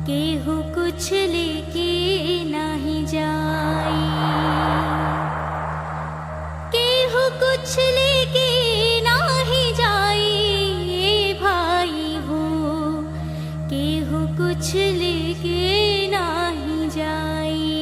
केहू कुछ लेके नाही जाई, केहू कुछ लेके नाही जाई भाई हो, केहू कुछ लेके नाही जाई।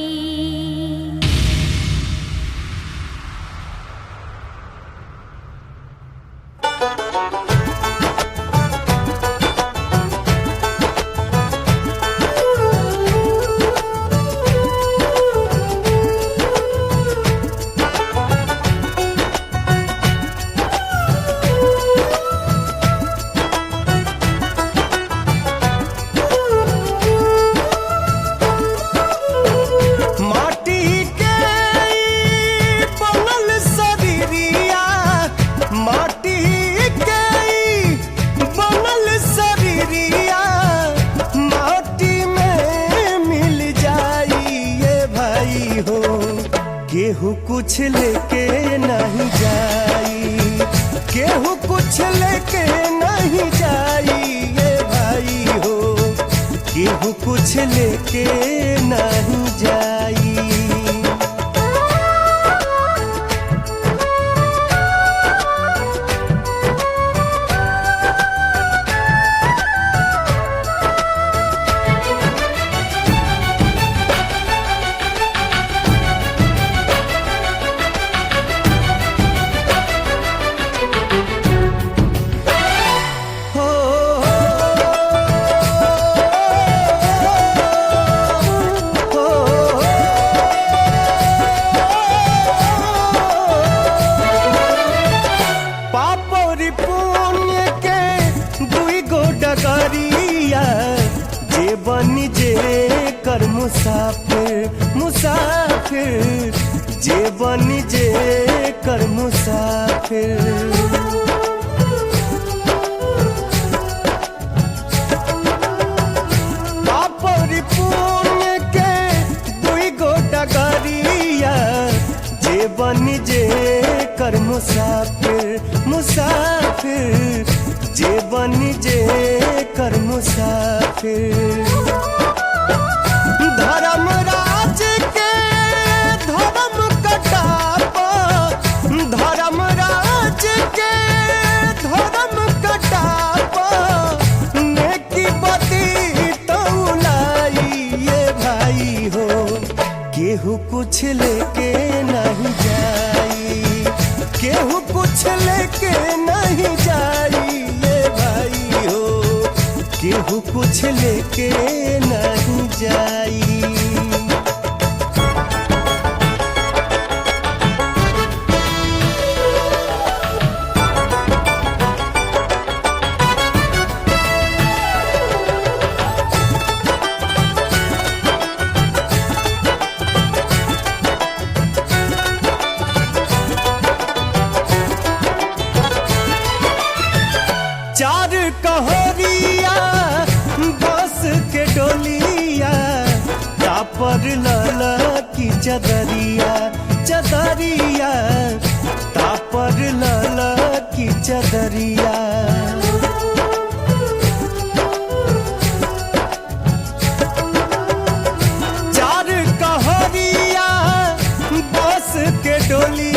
केहू कुछ लेके नहीं जाई, केहू कुछ लेके नहीं जाई ये भाई हो, केहू कुछ लेके नहीं जाई। जे बनी जे कर मुसाफिर मुसाफिर, जे बनी जे कर मुसाफिर। पापरी पुण्य के दुई गो डगरिया, जे बनी जे कर मुसाफिर मुसाफिर, जे बनी जे कर मुसाफिर। धर्मराज के धर्म कटापा, धर्मराज के धर्म कटापा, नेकी बदी तौलाई ये भाई हो, केहू कुछ लेके नहीं जाई, केहू कुछ लेके नहीं जाई ये भाई हो, केहू कुछ लेके नहीं जाई। चार कहोरिया बस के डोलिया, तापर लाला की चदरिया चदरिया, तापर लाला की चदरिया। चार कहोरिया बस के डोलिया,